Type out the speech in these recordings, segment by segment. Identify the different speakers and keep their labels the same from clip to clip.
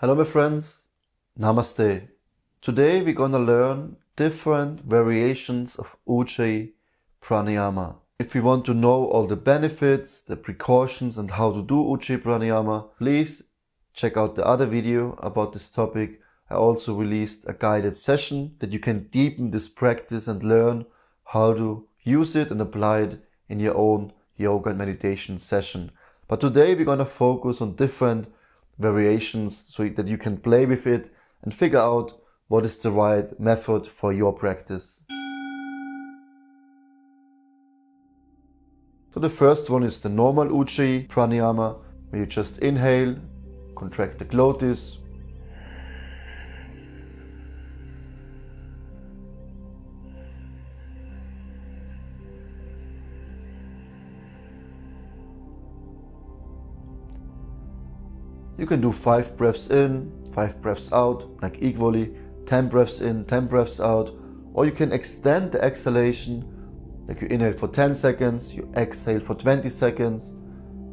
Speaker 1: Hello my friends, Namaste. Today we're gonna learn different variations of Ujjayi Pranayama. If you want to know all the benefits, the precautions and how to do Ujjayi Pranayama, please check out the other video about this topic. I also released a guided session that you can deepen this practice and learn how to use it and apply it in your own yoga and meditation session. But today we're gonna focus on different variations so that you can play with it and figure out what is the right method for your practice. So the first one is the normal Ujjayi Pranayama, where you just inhale, contract the glottis, you can do 5 breaths in, 5 breaths out, like equally, 10 breaths in, 10 breaths out, or you can extend the exhalation, like you inhale for 10 seconds, you exhale for 20 seconds,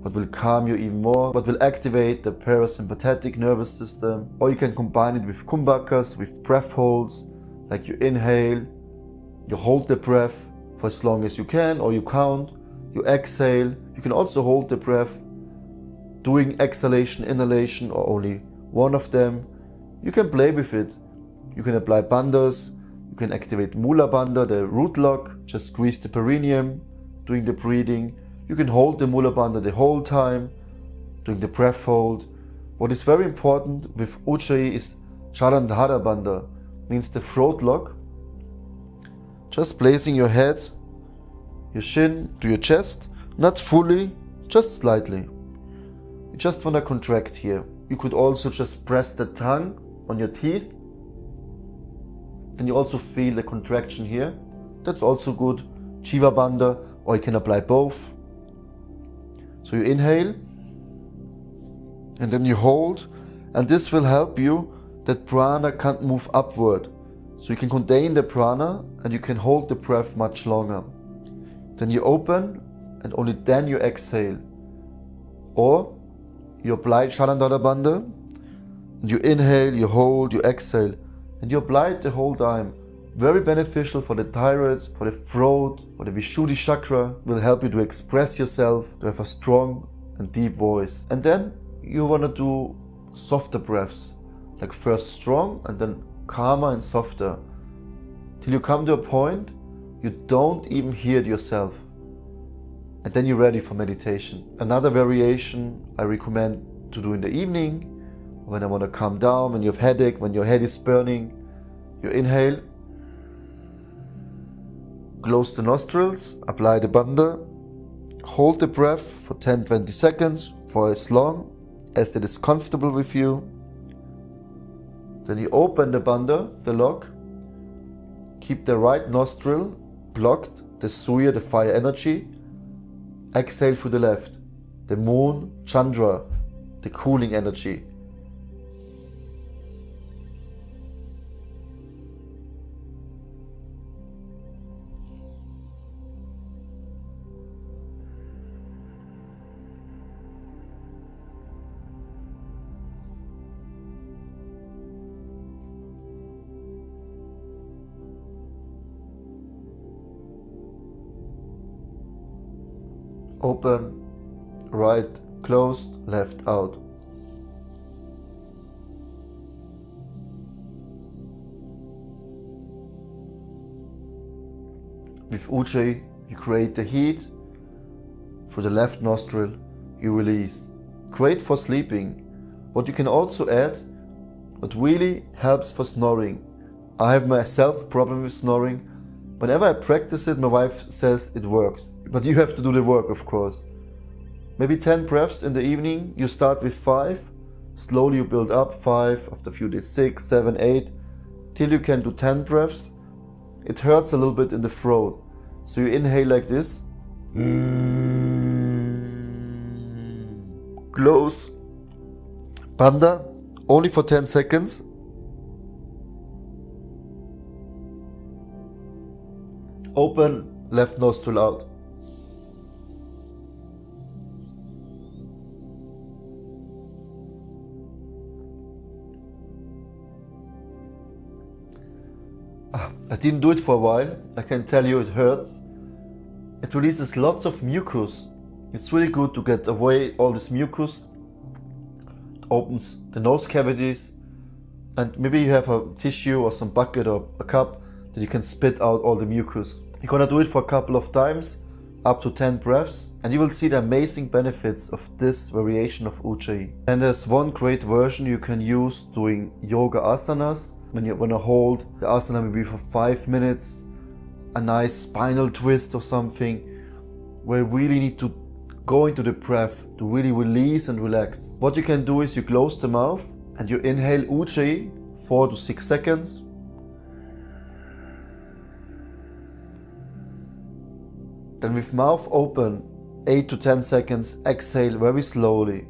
Speaker 1: what will calm you even more, what will activate the parasympathetic nervous system, or you can combine it with kumbhakas, with breath holds, like you inhale, you hold the breath for as long as you can, or you count, you exhale, you can also hold the breath, doing exhalation, inhalation, or only one of them. You can play with it. You can apply bandhas, you can activate Mula Bandha, the root lock, just squeeze the perineum, doing the breathing. You can hold the Mula Bandha the whole time, doing the breath hold. What is very important with Ujjayi is Jalandhara Bandha, means the throat lock. Just placing your head, your shin to your chest, not fully, just slightly. You just want to contract here. You could also just press the tongue on your teeth. And you also feel the contraction here. That's also good. Jiva Bandha, or you can apply both. So you inhale. And then you hold. And this will help you that prana can't move upward. So you can contain the prana and you can hold the breath much longer. Then you open and only then you exhale. Or you apply Jalandhara Bandha, and you inhale, you hold, you exhale, and you apply it the whole time. Very beneficial for the thyroid, for the throat, for the Vishuddhi chakra, will help you to express yourself, to have a strong and deep voice. And then you want to do softer breaths, like first strong and then calmer and softer, till you come to a point you don't even hear it yourself. And then you're ready for meditation. Another variation I recommend to do in the evening, when I want to calm down, when you have headache, when your head is burning. You inhale, close the nostrils, apply the bandha, hold the breath for 10-20 seconds, for as long as it is comfortable with you. Then you open the bandha, the lock, keep the right nostril blocked, the suya, the fire energy. Exhale through the left, the moon, Chandra, the cooling energy. Open, right closed, left out. With Ujjayi, you create the heat. Through the left nostril, you release. Great for sleeping. What you can also add, what really helps for snoring. I have myself problem with snoring. Whenever I practice it, my wife says it works. But you have to do the work, of course. Maybe 10 breaths in the evening. You start with 5. Slowly you build up 5. After a few days 6, 7, 8. Till you can do 10 breaths. It hurts a little bit in the throat. So you inhale like this. Close. Bandha. Only for 10 seconds. Open, left nostril out. I didn't do it for a while. I can tell you it hurts. It releases lots of mucus. It's really good to get away all this mucus. It opens the nose cavities, and maybe you have a tissue or some bucket or a cup that you can spit out all the mucus. You're gonna do it for a couple of times, up to 10 breaths, and you will see the amazing benefits of this variation of Ujjayi. And there's one great version you can use doing yoga asanas. When you wanna hold the asana maybe for 5 minutes, a nice spinal twist or something, where you really need to go into the breath to really release and relax. What you can do is you close the mouth and you inhale Ujjayi 4 to 6 seconds. Then with mouth open, 8 to 10 seconds, exhale very slowly.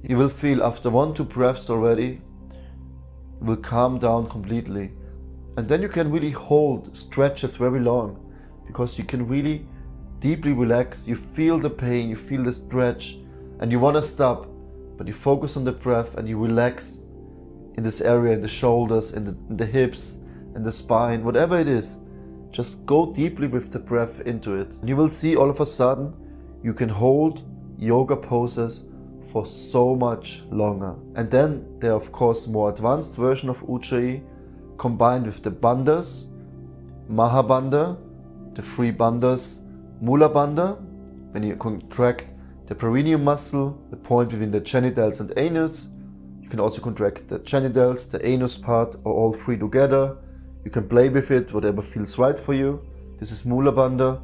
Speaker 1: You will feel after 1-2 breaths already, you will calm down completely. And then you can really hold stretches very long, because you can really deeply relax. You feel the pain, you feel the stretch, and you want to stop, but you focus on the breath and you relax in this area, in the shoulders, in the hips, in the spine, whatever it is. Just go deeply with the breath into it. And you will see all of a sudden you can hold yoga poses for so much longer. And then there are of course more advanced version of Ujjayi combined with the bandhas, Mahabandha, the 3 bandhas, Mula Bandha, when you contract the perineum muscle, the point between the genitals and anus. You can also contract the genitals, the anus part, or all 3 together. You can play with it, whatever feels right for you. This is Mula Bandha,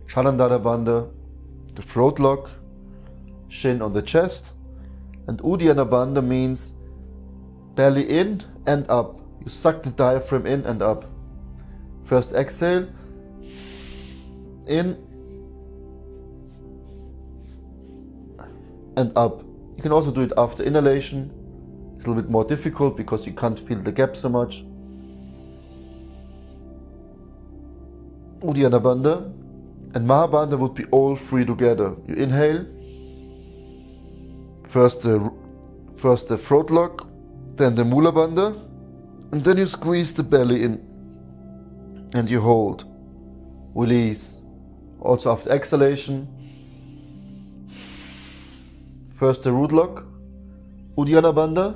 Speaker 1: Jalandhara Bandha, the throat lock, shin on the chest, and Uddiyana Bandha means belly in and up. You suck the diaphragm in and up. First exhale, in and up. You can also do it after inhalation. It's a little bit more difficult because you can't feel the gap so much. Uddiyana Bandha and Mahabandha would be all 3 together. You inhale, first the throat lock, then the Mula Bandha, and then you squeeze the belly in and you hold, release. Also after exhalation, first the root lock, Uddiyana Bandha,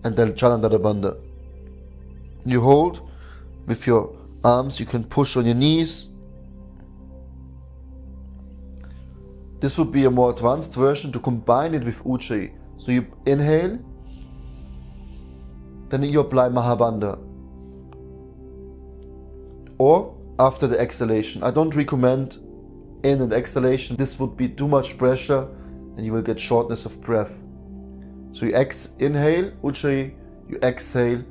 Speaker 1: and then Jalandhara Bandha. You hold with your arms, you can push on your knees. This would be a more advanced version to combine it with Ujjayi. So you inhale, then you apply Mahabandha. Or after the exhalation. I don't recommend in and exhalation. This would be too much pressure and you will get shortness of breath. So you inhale Ujjayi, you exhale,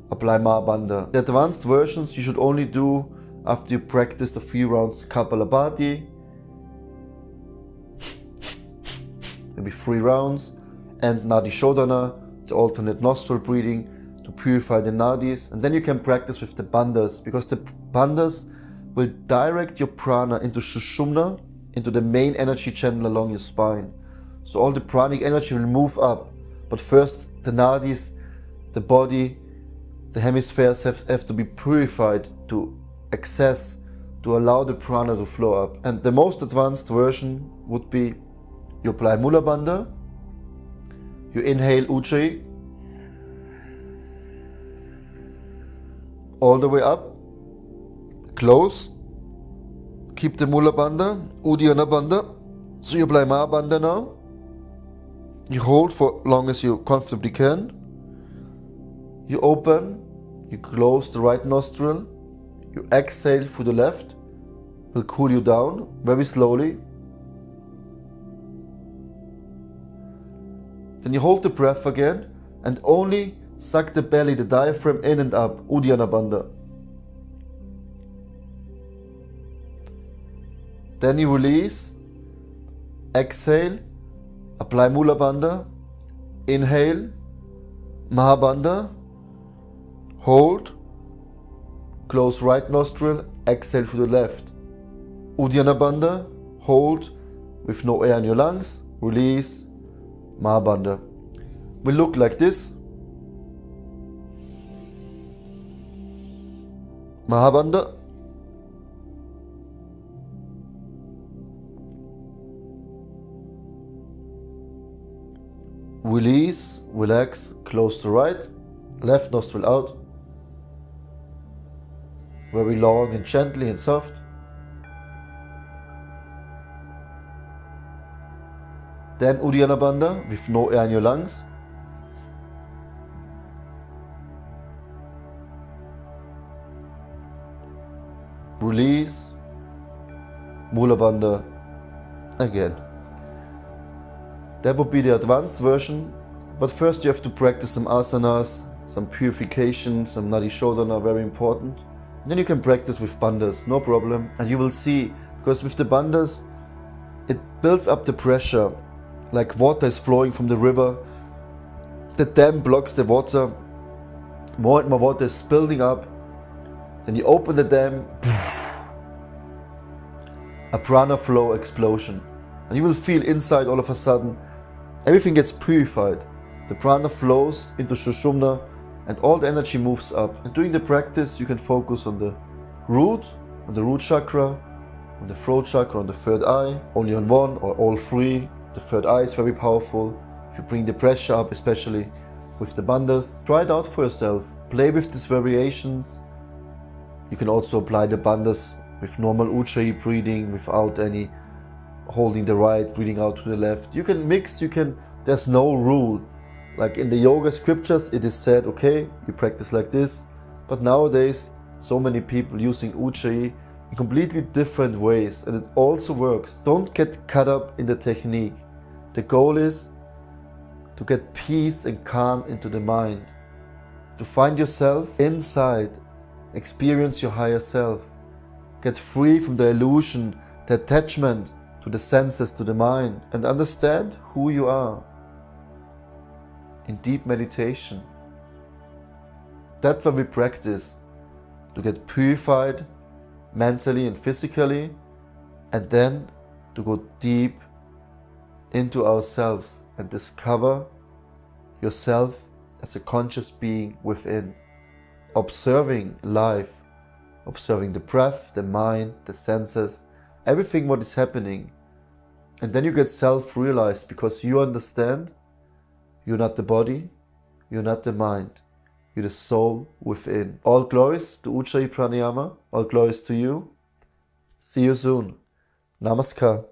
Speaker 1: apply Mahabandha. The advanced versions you should only do after you practiced a few rounds Kapalabhati, maybe 3 rounds, and Nadi Shodhana, the alternate nostril breathing to purify the nadis. And then you can practice with the bandhas, because the bandhas will direct your prana into Sushumna, into the main energy channel along your spine. So all the pranic energy will move up, but first the nadis, the body, the hemispheres have to be purified to access, to allow the prana to flow up. And the most advanced version would be you apply Mula Bandha, you inhale Ujjayi all the way up, close, keep the Mula Bandha, Uddiyana Bandha, so you apply Mahabandha now, you hold for long as you comfortably can, you open, you close the right nostril, you exhale through the left, will cool you down very slowly. Then you hold the breath again and only suck the belly, the diaphragm in and up, Uddiyana Bandha. Then you release, exhale, apply Mula Bandha, Inhale, Mahabandha, hold, close right nostril, exhale through the left. Uddiyana Bandha, hold with no air in your lungs, release, Mahabandha. We look like this. Mahabandha. Release, relax, close to right, left nostril out. Very long and gently and soft. Then Uddiyana Bandha with no air in your lungs. Release, Mula Bandha again. That would be the advanced version, but first you have to practice some asanas, some purification, some Nadi Shodhana, very important. And then you can practice with bandhas, no problem. And you will see, because with the bandhas, it builds up the pressure, like water is flowing from the river. The dam blocks the water, more and more water is building up. Then you open the dam, a prana flow explosion. And you will feel inside all of a sudden, everything gets purified. The prana flows into Sushumna and all the energy moves up. And during the practice, you can focus on the root chakra, on the throat chakra, on the third eye, only on one or all three. The third eye is very powerful. If you bring the pressure up, especially with the bandhas, try it out for yourself. Play with these variations. You can also apply the bandhas with normal Ujjayi breathing, without any holding the right, breathing out to the left. You can mix, there's no rule. Like in the yoga scriptures, it is said, okay, you practice like this. But nowadays, so many people using Ujjayi in completely different ways, and it also works. Don't get caught up in the technique. The goal is to get peace and calm into the mind, to find yourself inside, experience your higher self, get free from the illusion, the attachment to the senses, to the mind, and understand who you are in deep meditation. That's what we practice, to get purified mentally and physically, and then to go deep into ourselves and discover yourself as a conscious being within, observing life, observing the breath, the mind, the senses, everything what is happening. And then you get self-realized, because you understand you're not the body, you're not the mind, you're the soul within. All glories to Ujjayi Pranayama, all glories to you. See you soon. Namaskar.